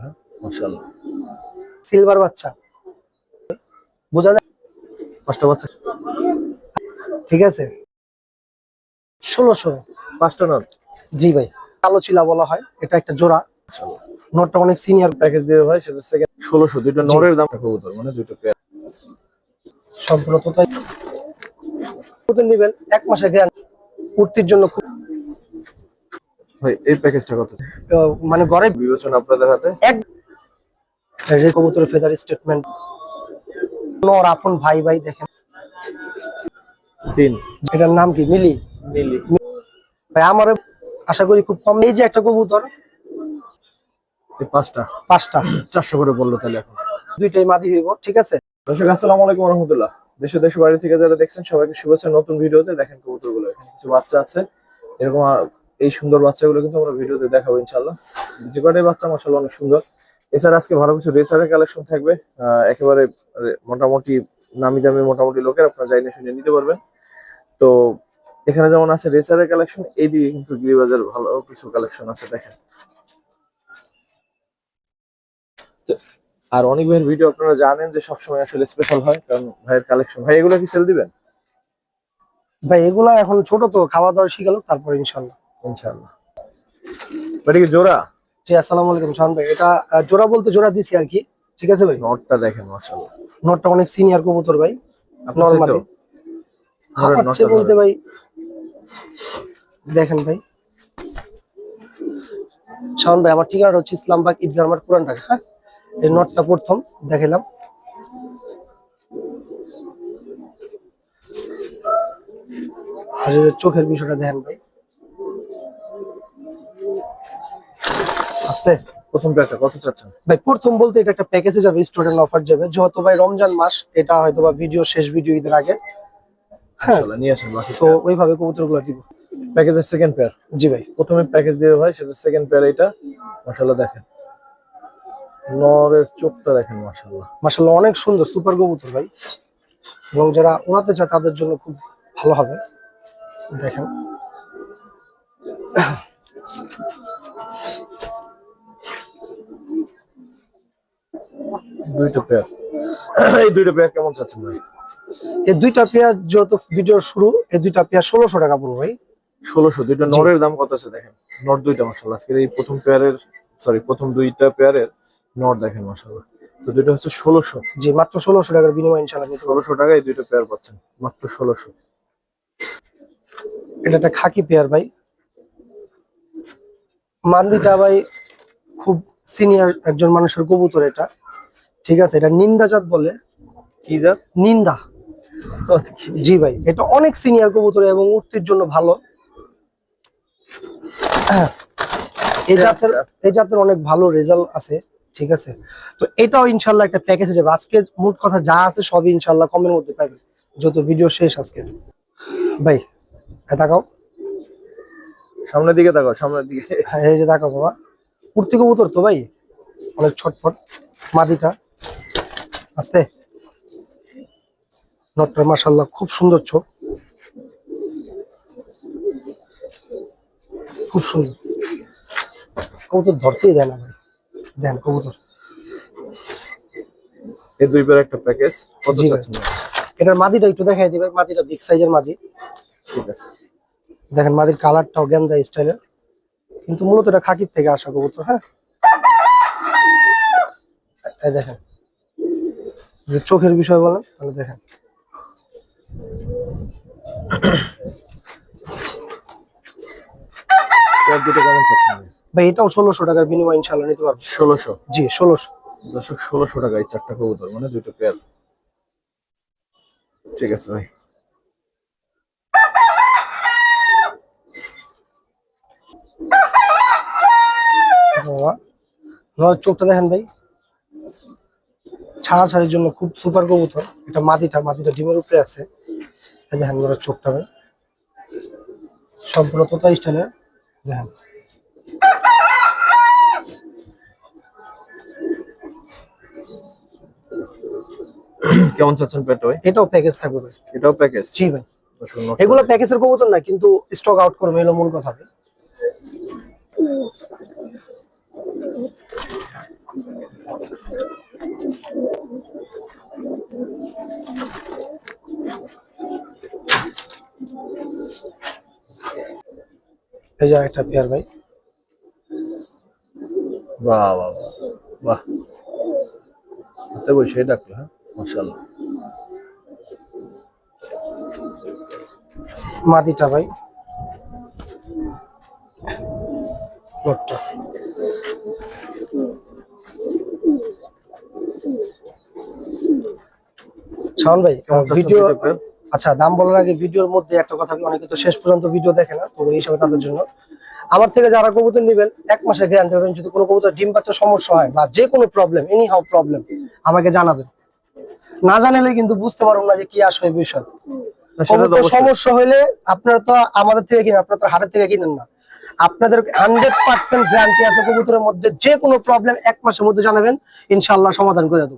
হ্যাঁ মাশাআল্লাহ। সিলভার বাচ্চা বোঝা যায় পাঁচটা বাচ্চা ঠিক আছে 1600 পাঁচটা নর জি ভাই কালো চিলা বলা হয় এটা একটা জোড়া মাশাআল্লাহ। নটটা অনেক সিনিয়র প্যাকেজ দিয়ে ভাই সেটা সেকেন্ড 1600 দুইটা জি। নরের দাম কবুতর মানে দুটো পেয়ার সম্পূর্ণ তো তাই কবুতর নেবেন 1 মাসের গ্যারান্টি উঠতির জন্য খুব ভাই এই প্যাকেজটা কত মানে ঘরে বিবেচনা আপনাদের হাতে এক কবুতরের ফেদার স্টেটমেন্ট নর আপন ভাই ভাই দেখেন তিন এটার নাম কি মিলি মিলি ভাই আমার আশা করি খুব কম এই যে একটা কবুতর এই পাঁচটা 400 করে বললো তাহলে এখন দুইটাই মাদি হইব ঠিক আছে দর্শক আসসালামু আলাইকুম ওয়া রাহমাতুল্লাহ। দেশ বাইরে থেকে যারা দেখছেন সবাইকে শুভেচ্ছা। নতুন ভিডিওতে দেখেন কবুতরগুলো, এখানে কিছু বাচ্চা আছে এরকম এই সুন্দর বাচ্চাগুলো কিন্তু আমরা ভিডিওতে দেখাবো ইনশাআল্লাহ। যে কয়টাই বাচ্চা মাশাআল্লাহ অনেক সুন্দর। এছাড়া আজকে ভালো কিছু রেসারের কালেকশন থাকবে, একেবারে মোটামুটি নামি দামি মোটামুটি লোকের আপনারা চাইলে শুনে নিতে পারবেন। তো এখানে যেমন আছে রেসারের কালেকশন, এইদিকে কিন্তু গিরিবাজার ভালো কিছু কালেকশন আছে দেখেন। আর অনেক ভাইয়ের ভিডিও আপনারা জানেন যে সবসময় আসলে স্পেশাল হয়, কারণ ভাইয়ের কালেকশন। ভাই এগুলো কি সেল দিবেন? ভাই এগুলা এখন ছোট তো খাওয়া দাওয়া শিখালো তারপর ইনশাআল্লাহ ইনশাআল্লাহ। এটা কি জোড়া? জি আসসালামু আলাইকুম শাহান ভাই এটা জোড়া বলতে জোড়া দিছি আর কি ঠিক আছে ভাই নটটা দেখেন মাশাআল্লাহ। নটটা অনেক সিনিয়র কবুতর ভাই আপনার সাথে নরমালি হাঁপাচ্ছে বলতে ভাই দেখেন ভাই শাহান ভাই আমার ঠিকানাটা হচ্ছে ইসলামবাগ ঈদগাহ মাঠ পুরান ঢাকা। হ্যাঁ এই নটটা প্রথম দেখাইলাম আর এই যে চোখের বিষয়টা দেখেন ভাই আস্তে প্রথম প্যাকটা কত চাচ্ছেন? ভাই প্রথম বলতে এটা একটা প্যাকেজে যাবে, স্টুডেন্ট অফার যাবে, যেহেতু ভাই রমজান মাস এটা হয়তো বা ভিডিও শেষ ভিডিও ঈদের আগে। হ্যাঁ মাশাআল্লাহ নিয়ে আসেন বাকি তো ওইভাবে কবুতরগুলো দিব। প্যাকেজের সেকেন্ড পেয়ার জি ভাই প্রথমে প্যাকেজ দিয়ে ভাই সেটা সেকেন্ড পেয়ার। এটা মাশাআল্লাহ দেখেন নরের চোখটা দেখেন মাশাআল্লাহ। মাশাআল্লাহ অনেক সুন্দর সুপার কবুতর ভাই, এবং যারা উড়াতে চায় তাদের জন্য খুব ভালো হবে। দেখেন দুইটা পেয়ার এই দুইটা পেয়ার কেমন চাচ্ছেন ভাই? এই দুইটা পেয়ার যেহেতু ভিডিওর শুরু, এই দুইটা পেয়ার 1600 টাকা পড়বে ভাই। 1600 দুইটা নরের দাম কত আছে দেখেন। নর দুইটা মাশাআল্লাহ। আজকের এই প্রথম পেয়ারের প্রথম দুইটা পেয়ারের নর দেখেন মাশাআল্লাহ। তো দুইটা হচ্ছে 1600। জি মাত্র 1600 টাকার বিনিময়ে ইনশাআল্লাহ 1600 টাকায় এই দুইটা পেয়ার পাচ্ছেন মাত্র 1600। এটা একটা খাকি পেয়ার ভাই, মান্দিটা ভাই খুব সিনিয়র একজন মানুষের কবুতর এটা ঠিক আছে। এটা নিন্দা জাত বলে। কি জাত? নিন্দা। জি ভাই এটা অনেক সিনিয়র কবুতর এবং উঠতির জন্য ভালো। এই জাতের অনেক ভালো রেজাল্ট আছে ঠিক আছে। তো এটাও ইনশাল্লাহ একটা প্যাকেজে যাবে। আজকে মোট কথা যা আছে সবই ইনশাল্লাহ কমের মধ্যে পাবেন, যত ভিডিও শেষ আজকে। ভাই তাকাও সামনের দিকে, তাকাও সামনের দিকে। হ্যাঁ এই যে তাকাও বাবা, উঠতি কবুতর তো ভাই অনেক ছটফট। মাদিটা আস্তে, নটটা মাশাআল্লাহ খুব সুন্দর চোখ, খুব সুন্দর কবুতর ধরতেই দেয় না ভাই। দেন কবুতর এই দুই পেয়ার একটা প্যাকেজ কত চাচ্ছেন? এটার মাদিটা একটু দেখাই দিবে। মাদিটা বিগ সাইজের মাদি ঠিক আছে। দেখেন মাদির কালারটাও গেন্দা স্টাইলের, কিন্তু মূলত এটা খাকির থেকে আসা কবুতর। হ্যাঁ এই দেখেন যে চোখের বিষয় বলেন তাহলে দেখেন পেয়ার দুটো কেমন চাচ্ছেন ভাই? এটাও 1600 টাকার বিনিময়ে ইনশাআল্লাহ নিতে পারবেন। 1600? জি 1600। দর্শক 1600 টাকায় চারটা কবুতর মানে দুটো পেয়ার। ঠিক আছে ভাই। চোখটা দেখেন ভাই, ছাড়াছাড়ির জন্য খুব সুপার কবুতর। এটা মাদিটা ডিমের উপরে আছে। দেখেন ওরা চোখটা ভাই সম্পূর্ণ তোতা স্টাইলের। দেখেন কেমন চাচ্ছেন পেয়ারটা ভাই? এটাও প্যাকেজ থাকবে ভাই। এটাও প্যাকেজ? জি ভাই এগুলো প্যাকেজের কবুতর না, কিন্তু স্টক আউট করবে এলো মূল কথা ভাই। যে একটা পেয়ার ভাই, বাহ বাহ বাহ, বাহ হাতে বসে ডাকলো, হ্যাঁ মাশাআল্লাহ। মাদিটা ভাই, নটটা। শাওন ভাই ভিডিও, আচ্ছা দাম বলার আগে ভিডিওর মধ্যে একটা কথা, অনেকে তো শেষ পর্যন্ত ভিডিও দেখে না, তো এই হিসাবে তাদের জন্য আমার থেকে যারা কবুতর নেবেন 1 মাসের গ্যারান্টি পাবেন। যদি কোনো কবুতর ডিম বাচ্চা সমস্যা হয় বা যে কোনো প্রবলেম, এনি হাউ প্রবলেম, আমাকে জানাবেন। না জানালে কিন্তু বুঝতে পারবো না যে কি আসলে বিষয়। কবুতর সমস্যা হলে আপনারা তো আমাদের থেকে কিনেন, আপনারা তো হাটের থেকে কিনেন না। আপনাদের 100% গ্যারান্টি আছে কবুতরের মধ্যে, যে কোনো প্রবলেম 1 মাসের মধ্যে জানাবেন, ইনশাআল্লাহ সমাধান করে দেবো।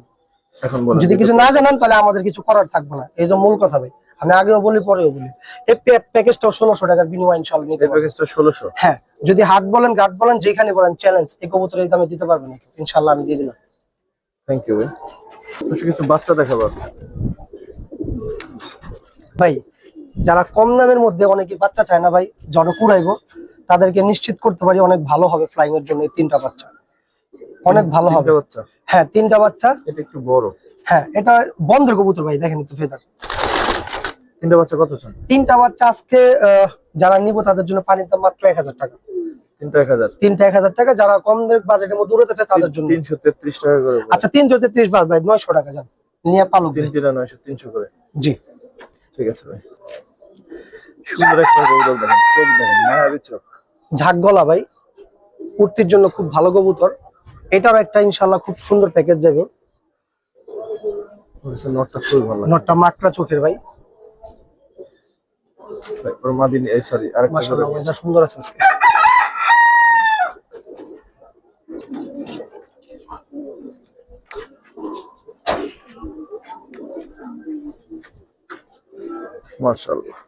এখন বলেন, যদি কিছু না জানান তাহলে আমাদের কিছু করার থাকবে না, এই যে মূল কথা ভাই। আমি আগেও বলি পরেও বলি, এই প্যাকেজটা 1600 টাকার বিনিময়ে ইনশাআল্লাহ নিতে পারবেন। প্যাকেজটা 1600? হ্যাঁ, যদি হাট বলেন গাট বলেন যেখানে বলেন, চ্যালেঞ্জ, এই কবুতর এই দামে দিতে পারবেন ইনশাআল্লাহ, আমি দিয়ে দিলাম। থ্যাংক ইউ ভাই। তো কিছু বাচ্চা দেখাবো ভাই। যারা কম দামের মধ্যে অনেকে বাচ্চা চায় না ভাই, যারা কুড়াইবো তাদেরকে নিশ্চিত করতে পারি অনেক ভালো হবে ফ্লাইং এর জন্য। এই 3টা বাচ্চা অনেক ভালো হবে। বাচ্চা, হ্যাঁ 3টা বাচ্চা। এটা একটু বড়। হ্যাঁ এটা বন্ধের কবুতর ভাই, দেখেন একটু ফেদার। 3টা বাচ্চা কত চান? 3টা বাচ্চা আজকে যারা নিব তাদের জন্য পানির দাম মাত্র 1000 টাকা। 3টা 1000? 3টা 1000 টাকা। যারা কম বাজেটের মধ্যে উড়াতে চায় তাদের জন্য 333 টাকা করে। আচ্ছা 333 বাদ ভাই, 900 টাকা যান নিয়ে পালক। 3 3 900, 300 করে। জি ঠিক আছে ভাই। সুন্দর একটা কবুতর দেখেন, চোখ দেখেন, মায়াবী চোখ, ঝাক গলা ভাই, কুর্তির জন্য খুব ভালো কবুতর। এটারও একটা ইনশাআল্লাহ খুব সুন্দর প্যাকেজ যাবে। নটটা খুব ভালো লাগছে। নটটা মাকড়া চোখের ভাই, ভাই ওর মাদিনী, এই সরি আরেকটা মাশাআল্লাহ এটা সুন্দর আছে আজকে। মাশাআল্লাহ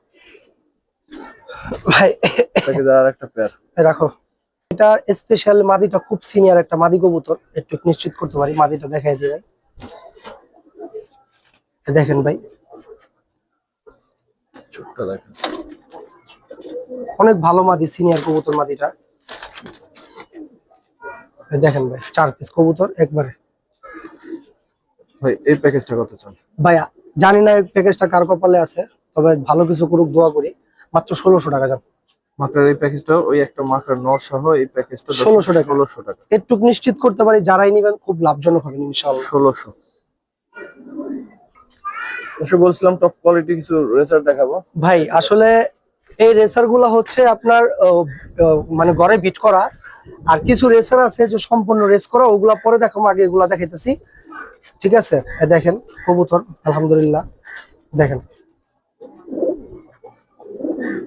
ভাই প্যাকেজ আরেকটা পেয়ার রাখো। এটা স্পেশাল মাদিটা খুব সিনিয়র একটা মাদি কবুতর, একটু নিশ্চিত করতে পারি। মাদিটা দেখাই দিই ভাই, দেখেন ভাই চোখটা দেখেন, অনেক ভালো মাদি, সিনিয়র কবুতর মাদিটা। দেখেন ভাই 4 পিস কবুতর একবারে। ভাই এই প্যাকেজটা কত চান? ভাই জানি না এই প্যাকেজটা কার কপালে আছে, তবে ভালো কিছু করুক দোয়া করি। মাত্র 1600 টাকা যান। মাকড়ার এই প্যাকেজটা, ওই একটা মাকড়ার নর সহ এই প্যাকেজটা 1600 টাকা। 1600 টাকা। একটু নিশ্চিত করতে পারি যারাই নেবেন খুব লাভজনক হবে ইনশাআল্লাহ। 1600। এসে বলছিলাম টপ কোয়ালিটি কিছু রেসার দেখাবো ভাই। আসলে এই রেসার গুলা হচ্ছে আপনার মানে ঘরে বিট করা, আর কিছু রেসার আছে যে সম্পূর্ণ রেস করা, ওগুলা পরে দেখাবো, আগে এগুলা দেখাইতেছি। ঠিক আছে, দেখেন কবুতর আলহামদুলিল্লাহ, দেখেন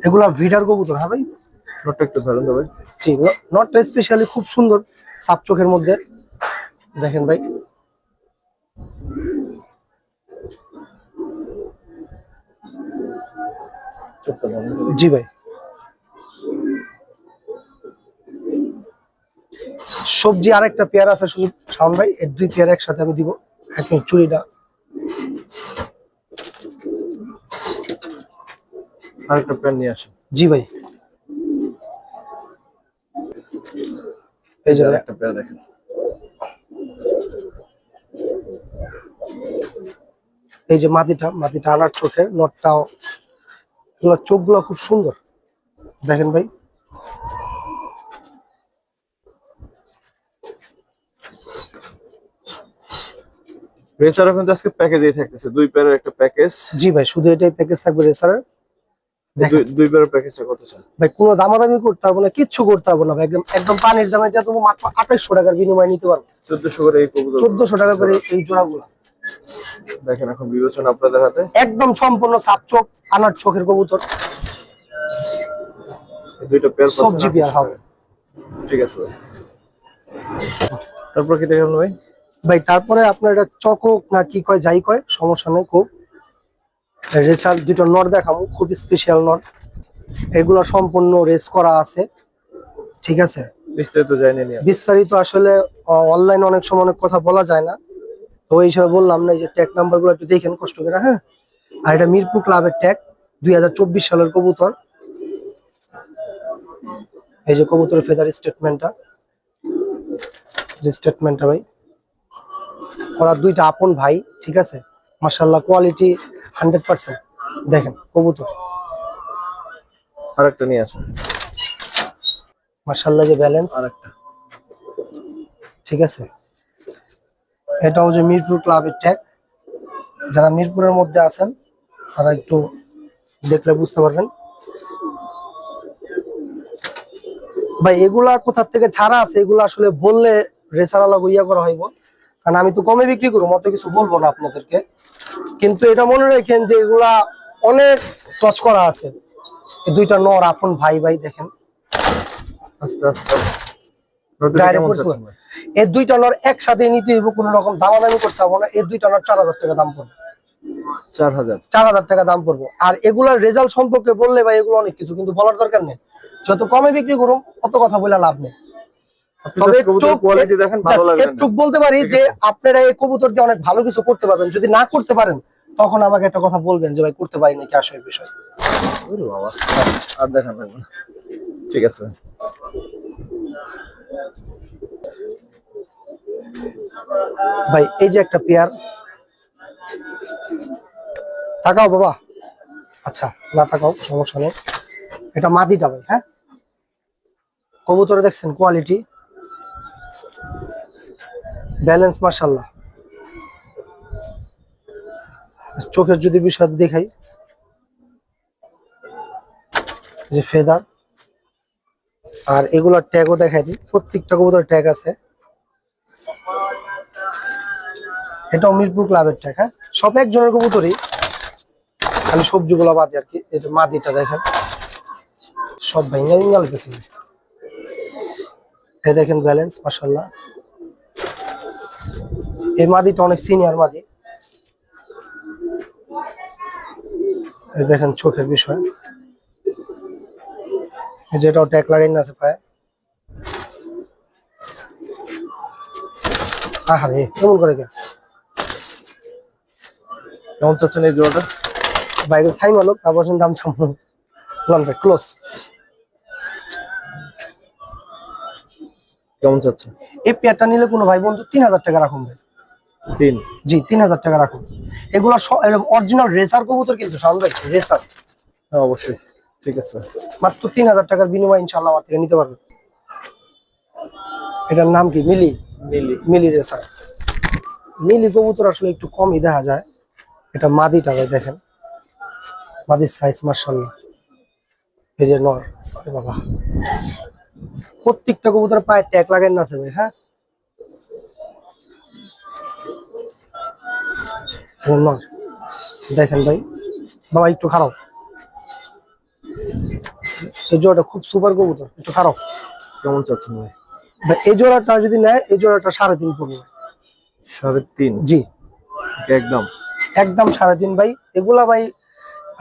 এগুলা ভিডার কবুতর। হ্যাঁ ভাই, নটটা একটু ধরেন তো ভাই। জি, নটটা স্পেশালি খুব সুন্দর, সাপ চোখের মধ্যে। দেখেন ভাই চোখটা ধরেন তো। জি ভাই, সবজি আরেকটা পেয়ার আছে শুধু শাওন ভাই, এর 2 পেয়ার একসাথে আমি দিব। এখন চুড়িটা আরেকটা পেয়ার নিয়ে আসেন। জি ভাই, এই যে আরেকটা পেয়ার দেখেন, এই যে মাদিটা আনার চোখের, নটটাও, এগুলো চোখগুলো খুব সুন্দর। দেখেন ভাই রেসার কিন্তু আজকে প্যাকেজেই থাকতেছে, 2 পেয়ারের একটা প্যাকেজ। জি ভাই, শুধু এটাই প্যাকেজ থাকবে রেসারের। দেখেন 2 পেয়ারের প্যাকেজটা কত চান? ভাই কোনো দামাদামি করতে হবে না, কিচ্ছু করতে হবে না ভাই, একদম একদম পানির দামে দিয়ে তুমি মাত্র 2800 টাকার বিনিময়ে নিতে পারবে। 1400 করে এই কবুতর, 1400 টাকা করে এই জোড়াগুলো। দেখেন এখন বিবেচনা আপনাদের হাতে। একদম সম্পূর্ণ সাপ চোখ, আনার চোখের কবুতর, এই দুইটা পেয়ার সবজি পেয়ার হবে। ঠিক আছে ভাই। তারপর কি দেখাবেন ভাই? ভাই তারপরে আপনার এটা চকক না কি কয়, যাই কয় সমস্যা নেই। খুব রেসার 2টা নট দেখাবো, খুব স্পেশাল নট, এগুলো সম্পূর্ণ রেস করা আছে। ঠিক আছে, বিস্তারিত জানিয়ে নিয়ে বিস্তারিত আসলে অনলাইনে অনেক সময় অনেক কথা বলা যায় না, তো এই হিসাবে বললাম না। এই যে ট্যাগ নাম্বার গুলো একটু দেখেন কষ্ট করে। হ্যাঁ, আর এটা মিরপুর ক্লাবের ট্যাগ, 2024 সালের কবুতর। এই যে কবুতরের ফেদার স্টেটমেন্টটা ভাই, ওরা দুইটা আপন ভাই, ঠিক আছে, মাশাআল্লাহ কোয়ালিটি 100%। দেখেন কবুতর, আরেকটা নিয়ে আসেন, মাশাআল্লাহ যে ব্যালেন্স, আরেকটা। ঠিক আছে। এটাও যে মিরপুর ক্লাবের ট্যাগ, যারা মিরপুরের মধ্যে আছেন তারা একটু দেখলে বুঝতে পারবেন। ভাই এগুলা কোথা থেকে ছাড়া আছে, এগুলো আসলে বললে রেসার আলাদা ইয়া করা হইব, কারণ আমি তো কমে বিক্রি করবো, মতো কিছু বলবো না আপনাদেরকে। কিন্তু এটা মনে রাখেন যে এগুলা অনেক টচ করা আছে। এই দুইটা নর আপন ভাই ভাই, দেখেন আস্তে আস্তে নদীটা ডাইরেক্ট কেমন পড়তে চাচ্ছেন পারে। ভাই? এই দুইটা নর একসাথে নিতে হইব, কোনো রকম দামাদামি করতে হবে না। এই দুইটা নর 4000 টাকা দাম পড়বে, 4000। 4000 টাকা দাম পড়বো। আর এগুলার রেজাল্ট সম্পর্কে বললে ভাই এগুলো অনেক কিছু, কিন্তু বলার দরকার নেই, যত কমে বিক্রি করুন অত কথা বলে লাভ নেই। আপনি তবে just কবুতরের কোয়ালিটি দেখেন, ভালো লাগবে একটু বলতে পারি যে আপনারা এই কবুতর দিয়ে অনেক ভালো কিছু করতে পারবেন। যদি না করতে পারেন তখন আমাকে একটা কথা বলবেন যে ভাই করতে পারি নাকি, আসলে বিষয়। ওরে বাবা, আর দেখান লাগবে না। ঠিক আছে ভাই। ভাই এই যে একটা পেয়ার, তাকাও বাবা, আচ্ছা না তাকাও সমস্যা নেই। এটা মাদিটা ভাই, হ্যাঁ, কবুতরে দেখছেন কোয়ালিটি, ব্যালেন্স মাশাআল্লাহ। চোখের যদি বিষয় দেখাই, যে ফেদার, আর এগুলার ট্যাগও দেখাই দিই, প্রত্যেকটা কবুতরের ট্যাগ আছে। এটাও মিরপুর ক্লাবের ট্যাগ, হ্যাঁ, সব একজনের কবুতরই, খালি সবজিগুলো বাদে আর কি। এটা মাদিটা দেখেন, সব ভেঙে ভেঙে লাগতেছে। এই দেখেন ব্যালেন্স মাশাআল্লাহ। এই মাদিটা অনেক সিনিয়র মাদি। এই দেখেন চোখের বিষয়, এই যেটাও ট্যাগ লাগাই না আছে পায়ে। আহারে কেমন করে কেন কেমন চাচ্ছেন এই জোড়াটা? বাইরে থাই মালো, তারপর দাম সামনে ভাই ক্লোজ। কেমন চাচ্ছেন? এই পেয়ারটা নিলে কোনো ভাই বন্ধু 3000 টাকা রাখুন ভাই। 3? জি 3000 টাকা রাখুন। এগুলো অরিজিনাল রেসার কবুতর কিন্তু শাওন ভাই, রেসার। হ্যাঁ অবশ্যই, ঠিক আছে। মাত্র 3000 টাকার বিনিময়ে ইনশাআল্লাহ আমার থেকে নিতে পারবেন। এটার নাম কি? মিলি। মিলি। মিলি রেসার। মিলি কবুতর আসলে একটু কমই দেখা যায়। এটা মাদিটা ভাই, দেখেন মাদির সাইজ মাশাআল্লাহ। এই যে নর, আরে বাবা, প্রত্যেকটা কবুতর পায়ে ট্যাগ লাগাই না আছে ভাই, হ্যাঁ। নর দেখেন ভাই, বাবা একটু খারাপ, এই জোড়াটা খুব সুপার কবুতর, একটু খারাপ। কেমন চাচ্ছেন ভাই? ভাই এই জোড়াটা যদি নেয়, এই জোড়াটা 3.5 পড়বে। 3.5? জি একদম একদম 3.5 ভাই। এগুলা ভাই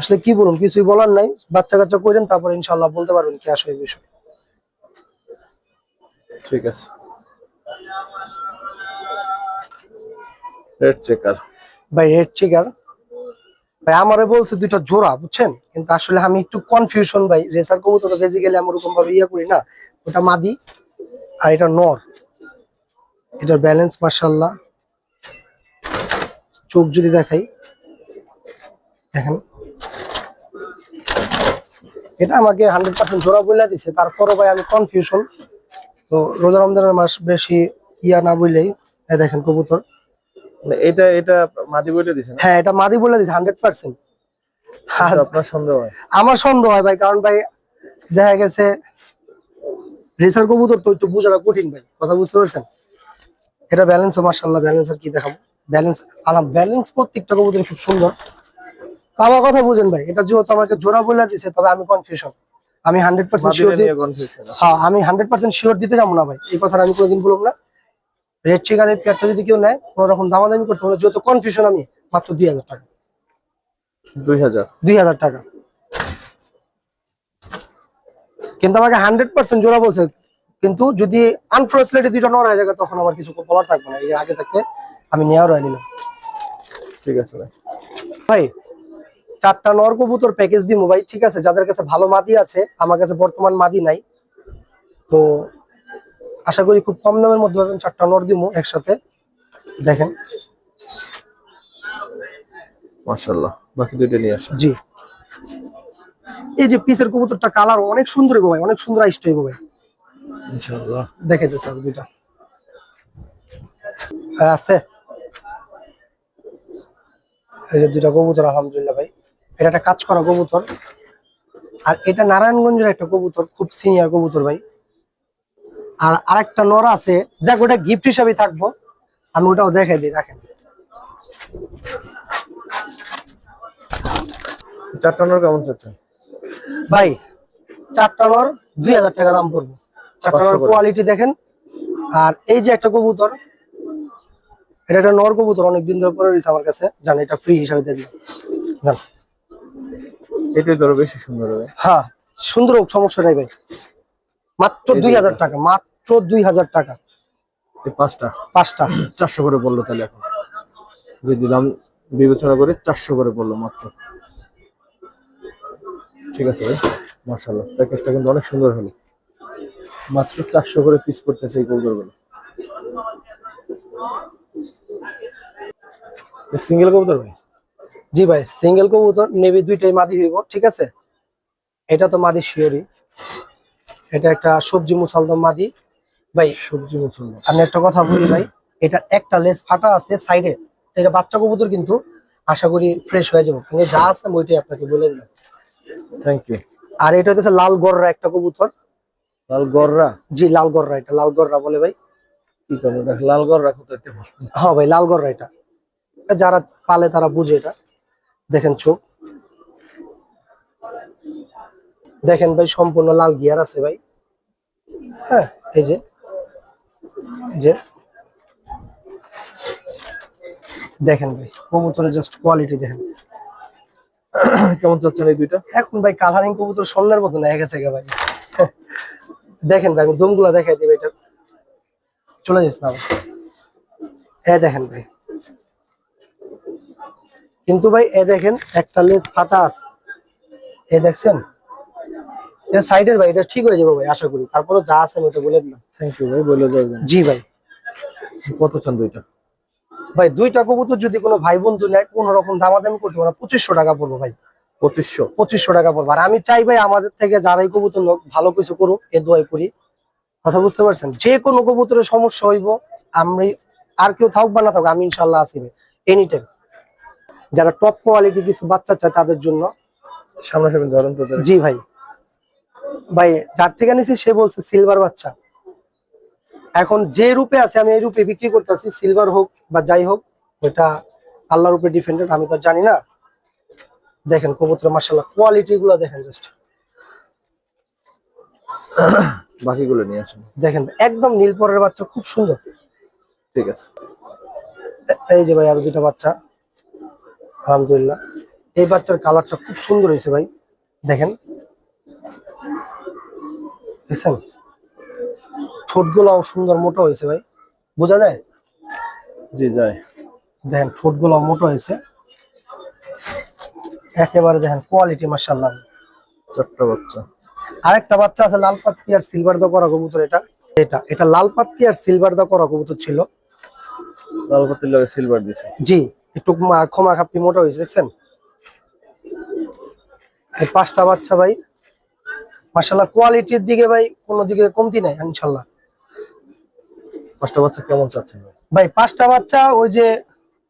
আসলে কি বলুন, কিছুই বলার নাই। বাচ্চা কাচ্চা করেন, তারপর ইনশাআল্লাহ বলতে পারবেন কি আসলে বিষয়। ঠিক আছে। রেড চেকার ভাই রেড চিকার ভাই আমারে বলছে দুইটা জোড়া, বুঝছেন, কিন্তু আসলে আমি একটু কনফিউশন ভাই। রেসার কবুতর তো বেসিক্যালি আমরা ওরকম ভাবে ইয়া করি না। ওটা মাদি আর এটা নর। এটার ব্যালেন্স মাশাআল্লাহ। চোখ যদি দেখাই, দেখেন এটা আমাকে 100% জোড়া বলে দিছে, তারপরও ভাই আমি কনফিউশন। তো রোজা রমজানের মাস, বেশি ইয়া না বললেই। এই দেখেন কবুতর, মানে এটা এটা মাদি বইটা দিছেন? হ্যাঁ এটা মাদি বলে দিছে 100%। কিন্তু আপনার সন্দেহ হয়? আমার সন্দেহ হয় ভাই, কারণ ভাই দেখা গেছে রেসার কবুতর তো একটু বোঝাটা কঠিন ভাই, কথা বুঝতে পারছেন। এটা ব্যালেন্সও মাশাআল্লাহ, ব্যালেন্স আর কি দেখাবো, ব্যালেন্স ব্যালেন্স প্রত্যেকটা কবুতর খুব সুন্দর। তো আমার কথা বুঝেন ভাই, এটা যেহেতু আমাকে জোড়া বলে দিছে, তবে আমি কনফিউশন। আমি 100% শিওর, হ্যাঁ আমি 100% শিওর দিতে যাবো না ভাই, এই কথাটা আমি কোনোদিন বলবো না। রেড চিকারের পেয়ারটা যদি কেউ নেয়, কোনো রকম দামাদামি করতে হবে, যেহেতু কনফিউশন, আমি মাত্র 2000 টাকা। 2000 টাকা। কিন্তু আমাকে 100% জোড়া বলছে, কিন্তু যদি আনফ্রস্টেড দুইটা নর হয়ে যায় তখন আমার কিছু বলার থাকবে না। এই আগে থাকতে আমি নেওয়ার হয়ে নিলাম। ঠিক আছে ভাই। ভাই 4টা নর কবুতর প্যাকেজ দিব ভাই, ঠিক আছে। যাদের কাছে ভালো মাদি আছে, আমার কাছে বর্তমান মাদি নাই, তো আশা করি খুব কম দামের মধ্যে পাবেন। 4টা নর দিমু একসাথে, দেখেন। মাশাআল্লাহ, বাকি দুইটা নিয়ে আসেন। জি, এই যে পিসের কবুতরটা কালার অনেক সুন্দর হইবো ভাই, অনেক সুন্দর আইসটা হইবো ভাই। ইনশাআল্লাহ দেখাইতে স্যার দুইটা আসতে, এই যে দুইটা কবুতর আলহামদুলিল্লাহ ভাই। এটা একটা কাজ করা কবুতর, আর এটা নারায়ণগঞ্জের একটা কবুতর, খুব সিনিয়র কবুতর ভাই। আর আরেকটা নর আছে, যাক ওটা গিফট হিসাবে থাকবো, আমি ওটাও দেখাই দিই, রাখেন। 4টা নর কেমন চাচ্ছেন ভাই 4টা নর 2000 টাকা দাম পড়বে। 4টা নর কোয়ালিটি দেখেন। আর এই যে একটা কবুতর, এটা একটা নর কবুতর, অনেকদিন ধরে পরে রয়েছে আমার কাছে, জান এটা ফ্রি হিসাবে দিয়ে দিলাম, জান। এটাই ধরো বেশি সুন্দর হবে। হ্যাঁ সুন্দর হোক, সমস্যা নাই ভাই। মাত্র 2000 টাকা, মাত্র 2000 টাকা। এই 5টা 5টা 400 করে বললো, তাহলে এখন যে দিলাম বিবেচনা করে 400 করে বললো মাত্র। ঠিক আছে ভাই, মাশাআল্লাহ, প্যাকেজটা কিন্তু অনেক সুন্দর হলো। মাত্র 400 করে পিস করতেছে এই কবুতরগুলো। সিঙ্গেল কবুতর ভাই? জি ভাই, সিঙ্গেল কবুতর নেবি, দুইটাই মাদি হইব, ঠিক আছে। এটা তো মাদি শিওরি, এটা একটা সবজি মুসালদম মাদি ভাই। সবজি মুসলমান। আমি একটা কথা বলি ভাই, এটা একটা লেজ ফাটা আছে সাইডে, এটা বাচ্চা কবুতর, কিন্তু আশা করি ফ্রেশ হয়ে যাবো, কিন্তু যা আছে আমি ওইটাই আপনাকে বলে দিলাম। Thank you. আর এটা হচ্ছে লাল গররা একটা কবুতর। লাল গররা? জি লাল গররা, এটা লাল গররা বলে ভাই। কি করবো, দেখ লাল গররা কোথায় পাবো? হ্যাঁ ভাই লাল গররা, এটা যারা পালে তারা বুঝে। এটা দেখেন চোখ, দেখেন ভাই, সম্পূর্ণ লাল গিয়ার আছে ভাই। হ্যাঁ এই যে, এই যে দেখেন ভাই, কবুতরের জাস্ট কোয়ালিটি দেখেন। কেমন চাচ্ছেন এই দুইটা? এখন ভাই কালারিং কবুতর স্বর্ণের মতো হয়ে গেছে ভাই। দেখেন ভাই, আমি দমগুলা দেখাই দিই, এটা চলে যাস না এ দেখেন ভাই, কিন্তু ভাই এ দেখেন একটা লেজ ফাটা আছে, এ দেখছেন, এটা সাইডের ভাই, এটা ঠিক হয়ে যাবে ভাই আশা করি। তারপরে যা আছে আমি ওটা বলে দিলাম। থ্যাংক ইউ ভাই, বলে দেবেন। জি ভাই। কত চান দুইটা? ভাই দুইটা কবুতর যদি কোনো ভাই বন্ধু নেয়, কোন রকম দামাদামি করতে পারে, 2500 টাকা পড়বো ভাই। 2500 টাকা পড়বো। আর আমি চাই ভাই আমাদের থেকে যারাই কবুতর লোক ভালো কিছু করুক, এ দোয়াই করি। কথা বুঝতে পারছেন? যে কোনো কবুতরের সমস্যা হইব, আমি আর কেউ থাকুক বা না থাকুক, আমি ইনশাল্লাহ আছি এনি টাইম। যারা টপ কোয়ালিটি কিছু বাচ্চা চায় তাদের জন্য। সামনাসামনি ধরেন তো। জি ভাই, ভাই যার থেকে নিছি সে বলছে সিলভার বাচ্চা। এখন যে রূপে আছে আমি এই রূপে বিক্রি করতেছি, সিলভার হোক বা যাই হোক, ওটা আল্লাহর উপরে ডিপেন্ডেন্ট, আমি তো জানি না। দেখেন কবুতর মাশাআল্লাহ কোয়ালিটি গুলো দেখেন জাস্ট। বাকিগুলো নিয়ে আসেন। দেখেন একদম নীলপরের বাচ্চা, খুব সুন্দর। ঠিক আছে, এই যে ভাই আরো দুটা বাচ্চা, আলহামদুলিল্লাহ। এই বাচ্চার কালারটা খুব সুন্দর হয়েছে ভাই, দেখেন। দেখছেন ঠোঁটগুলাও সুন্দর মোটা হয়েছে ভাই, বোঝা যায়? জি যায়। দেখেন ঠোঁটগুলাও মোটা হয়েছে একেবারে, দেখেন কোয়ালিটি মাশাআল্লাহ। 4টা বাচ্চা। আরেকটা বাচ্চা আছে লাল পাত্তি আর সিলভার দা করা কবুতর, এটা এটা এটা লাল পাত্তি আর সিলভার দা করা কবুতর ছিল। লাল পাতির লগে সিলভার দিছে। জি, একটু ক্ষমা খাপি মোটা হয়েছে, দেখছেন। এই 5টা বাচ্চা ভাই মাশাআল্লাহ, কোয়ালিটির দিকে ভাই কোনো দিকে কমতি নাই ইনশাআল্লাহ। 5টা বাচ্চা কেমন চাচ্ছেন ভাই? ভাই 5টা বাচ্চা, ওই যে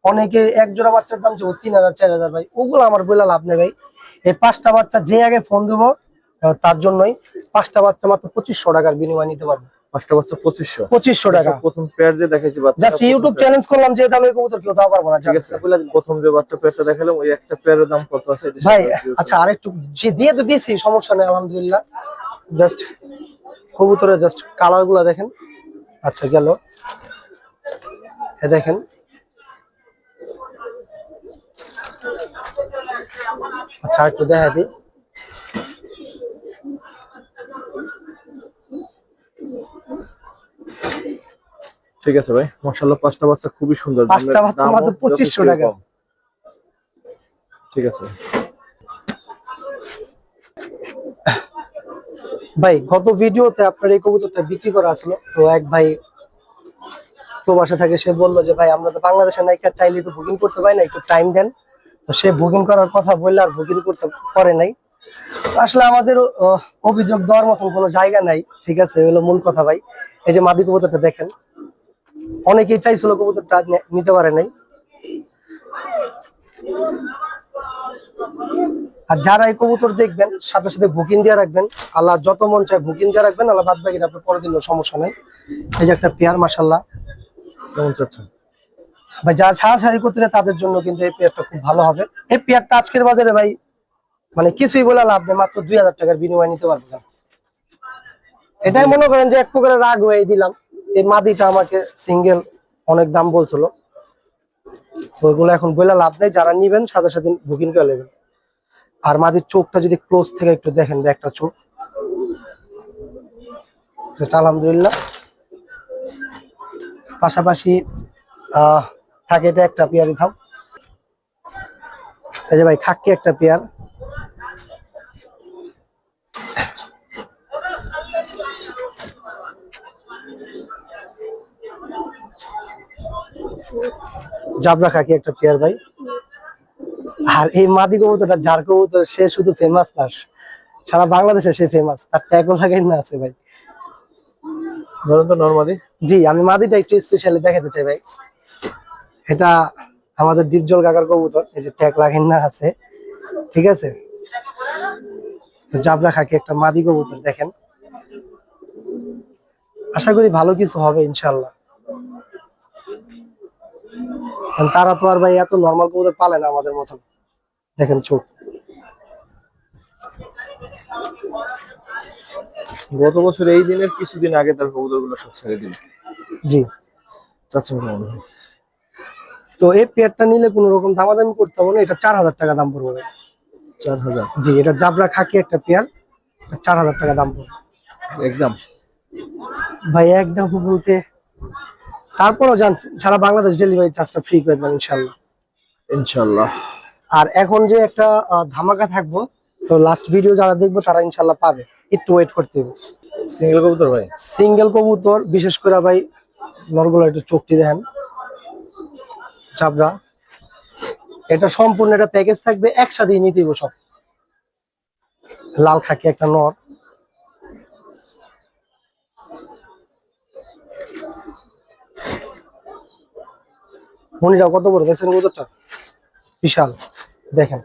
অনেকে এক জোড়া বাচ্চার দাম চাই 3000 4000 ভাই, ওগুলো আমার বলে লাভ নেই ভাই। এই 5টা বাচ্চা যে আগে ফোন দেবো তার জন্যই 5টা বাচ্চা মাত্র 2500 টাকার বিনিময় নিতে পারবো। 5টা বাচ্চা 2500 টাকা। প্রথম পেয়ার যে দেখাইছি বাচ্চা, জাস্ট ইউটিউব চ্যালেঞ্জ করলাম, যে দামে কবুতর কেউ দাও পারবো না। ঠিক আছে, প্রথম যে বাচ্চা পেয়ারটা দেখালাম ওই একটা পেয়ারের দাম কত আছে এটা ভাই? আচ্ছা আরেকটু যে দিয়ে তো দিয়েছি, সমস্যা নেই আলহামদুলিল্লাহ। জাস্ট কবুতরের জাস্ট কালার গুলা দেখেন। আচ্ছা গেল, এ দেখেন, আচ্ছা একটু দেখা দিই। ঠিক আছে ভাই, মাশাআল্লাহ 5টা বাচ্চা খুবই সুন্দর। 5টা বাচ্চা মাত্র 2500 টাকা। ঠিক আছে, ভাই গত ভিডিওতে আপনার এই কবুতরটা বিক্রি করা ছিল, তো এক ভাই প্রবাসে থাকে, সে বললো যে ভাই আমরা তো বাংলাদেশের নায়িকা, চাইলে তো বুকিং করতে পারি না, একটু টাইম দেন। তো সে বুকিং করার কথা বললে আর বুকিং করতে পারে নাই। তো আসলে আমাদের অভিযোগ দেওয়ার মতন কোনো জায়গা নাই, ঠিক আছে, হলো মূল কথা ভাই। এই যে মাদি কবুতরটা দেখেন, অনেকেই চাইছিল কবুতরটা নিতে পারে নাই। আর যারা এই কবুতর দেখবেন সাথে সাথে বুকিং দিয়ে রাখবেন, আল্লাহ যত মন চায় বুকিং দিয়ে রাখবেন, আল্লাহ বাদ বাকিটা আপনার পরে দিলেও সমস্যা নেই। এই যে একটা পেয়ার, মাশাআল্লাহ। কেমন চাচ্ছেন ভাই যারা ছাড়াছাড়ি করতে চায় তাদের জন্য কিন্তু এই পেয়ারটা খুব ভালো হবে। এই পেয়ারটা আজকের বাজারে ভাই মানে কিছুই বলে লাভ নেই, মাত্র 2000 টাকার বিনিময়ে নিতে পারবেন। এটাই মনে করেন যে এক প্রকারের রাগ হয়ে দিলাম। এই মাদিটা আমাকে সিঙ্গেল অনেক দাম বলছিল, তো ওইগুলো এখন বলে লাভ নেই, যারা নিবেন সাথে সাথে বুকিং করে নেবেন। আর মাদির চোখটা যদি ক্লোজ থেকে একটু দেখেন, একটা চোখ আলহামদুলিল্লাহ। পাশাপাশি থাকে এটা একটা পেয়ারই থাক। এই যে ভাই খাক্কি একটা পেয়ার, জাবরা খাকি একটা পেয়ার ভাই। আর এই মাদি কবুতরটা যার কবুতর, সে শুধু ফেমাস না, সারা বাংলাদেশে সে ফেমাস, তার ট্যাগও লাগাই না আছে ভাই। ধরেন তো নরমাদি। জি, আমি মাদিটা একটু স্পেশালি দেখাতে চাই ভাই। এটা আমাদের ডিপজল কাকার কবুতর, এই যে ট্যাগ লাগাই না আছে, ঠিক আছে। জাবরা খাকি একটা মাদি কবুতর দেখেন, আশা করি ভালো কিছু হবে ইনশাল্লাহ। তারা তো আর ভাই এত নর্মাল কবুতর পালে না আমাদের মতন। দেখেন চোখ। গত বছর এই দিনের কিছুদিন আগে তার কবুতর গুলো সব ছেড়ে দিল। জি, চাচ্ছেন কেমন? তো এই পেয়ারটা নিলে কোনো রকম দামাদামি করতে হবে না, এটা 4000 টাকা দাম পড়বে। 4000? জি, এটা জাবরা খাকি একটা পেয়ার, 4000 টাকা দাম পড়বে একদম ভাই। একদম বলতে তারপরও জান, সারা বাংলাদেশ ডেলিভারি চার্জটা ফ্রি করে দেবেন ইনশাল্লাহ। ইনশাআল্লাহ। আর এখন যে একটা ধামাকা থাকবো, তো লাস্ট ভিডিও যারা দেখবো তারা ইনশাল্লাহ পাবে, একটু ওয়েট করতে হবে। সিঙ্গেল কবুতর ভাই? সিঙ্গেল কবুতর, বিশেষ করে ভাই নরগুলো একটু চোখটি দেখেন, চাবড়া। এটা সম্পূর্ণ একটা প্যাকেজ থাকবে, একসাথেই নিতে হবে সব। লাল খাকি একটা নর, মনিরা কত বড় দেখছেন কবুতরটা, বিশাল দেখেন।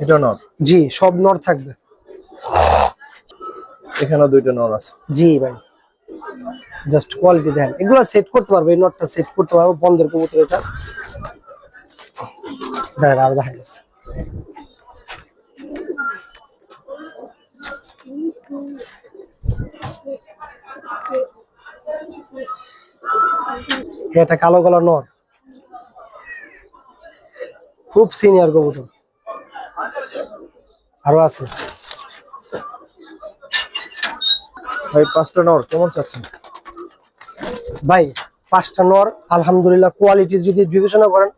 এটা নর? জি, সব নর থাকবে। এখানে দুইটা নর আছে। জি ভাই, জাস্ট কোয়ালিটি দেখেন, এগুলো সেট করতে পারবে, এই নটটা সেট করতে পারবে, বন্ধের কবুতর এটা দেখেন। আর দেখা গেছে এটা কালো কালো নর, খুব সিনিয়র কবুতর, আরো আছে ভাই। 5টা নর কেমন চাচ্ছেন? ভাই 5টা নর আলহামদুলিল্লাহ, কোয়ালিটি যদি বিবেচনা করেন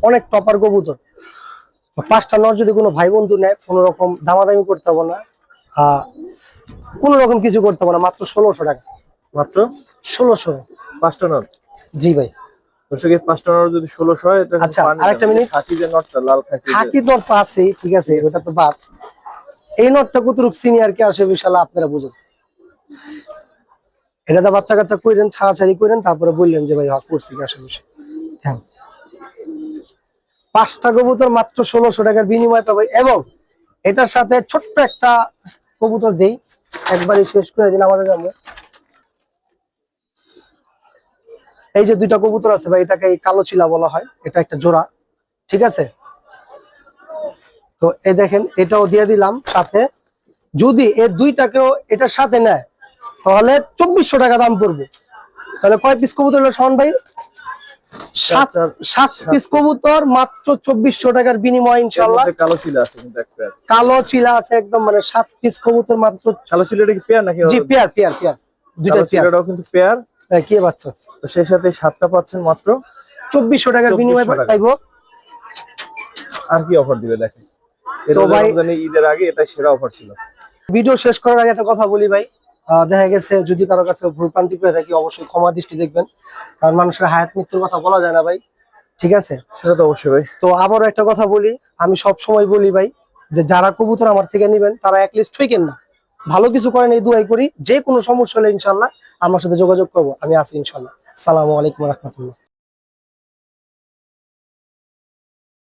অনেক টপার কবুতর। 5টা নর যদি কোনো ভাই বন্ধু নেয়, কোনো রকম দামাদামি করতে হবে না, কোনো রকম কিছু করতে হবে না, মাত্র 1600 টাকা। মাত্র 1600? 5টা নর? জি ভাই। দর্শক, 5টা নর যদি 1600 হয়, এটা আচ্ছা, আরেকটা মিনিট। খাকি যে নটটা, লাল খাকি, খাকি নর তো আছে, ঠিক আছে, ওটা তো বাদ। এই নটটা কতটুকু সিনিয়র কে আসে বিশাল, আপনারা বুঝুন। এটা তো বাচ্চা কাচ্চা কইরেন, ছাড়াছাড়ি করেন, তারপরে বললেন যে ভাই হক করছি কি আসে বিষয়। হ্যাঁ, 5টা কবুতর মাত্র 1600 টাকার বিনিময় পাবে। এবং এটার সাথে ছোট্ট একটা কবুতর দেই, একবারই শেষ করে দিন আমাদের জন্য। এই যে 2টা কবুতর আছে ভাই, এটাকে কালো চিলা বলা হয়, এটা একটা জোড়া, ঠিক আছে। তো এই দেখেন, এটাও দিয়ে দিলাম সাথে। যদি এই 2টাকেও এটার সাথে নেয় তাহলে 2400 টাকা দাম পড়বে। তাহলে কয় পিস কবুতর হলো শাওন ভাই? 7 পিস কবুতর মাত্র 2400 টাকার বিনিময় ইনশাআল্লাহ। কালো চিলা আছে কিন্তু এক পেয়ার। কালো চিলা আছে একদম, মানে 7 পিস কবুতর মাত্র। কালো চিলাটা কি পেয়ার নাকি? জি, পেয়ার পেয়ার পেয়ার, দুইটা পেয়ার। চিলাটাও কিন্তু পেয়ার। কি বাচ্চা আছে, তো সেই সাথে 7টা পাচ্ছেন মাত্র 2400 টাকার বিনিময় পাইবো। আর কি অফার দিবে দেখেন, তো ভাই ঈদের আগে এটা সেরা অফার ছিল। ভিডিও শেষ করার আগে একটা কথা বলি ভাই, দেখা গেছে যদি কারো কাছে ভুলভ্রান্তি পেয়ে থাকি অবশ্যই ক্ষমা দৃষ্টি দেখবেন, কারণ মানুষের হায়াত মৃত্যুর কথা বলা যায় না ভাই, ঠিক আছে? সেটা তো অবশ্যই ভাই। তো আবারও একটা কথা বলি, আমি সব সময় বলি ভাই যে যারা কবুতর আমার থেকে নেবেন তারা অ্যাটলিস্ট ঠকেন না, ভালো কিছু করেন এই দুয়াই করি। যে কোনো সমস্যা হলে ইনশাল্লাহ আমার সাথে যোগাযোগ করবো, আমি আছি ইনশাল্লাহ। আসসালামু আলাইকুম রহমতুল্লাহ।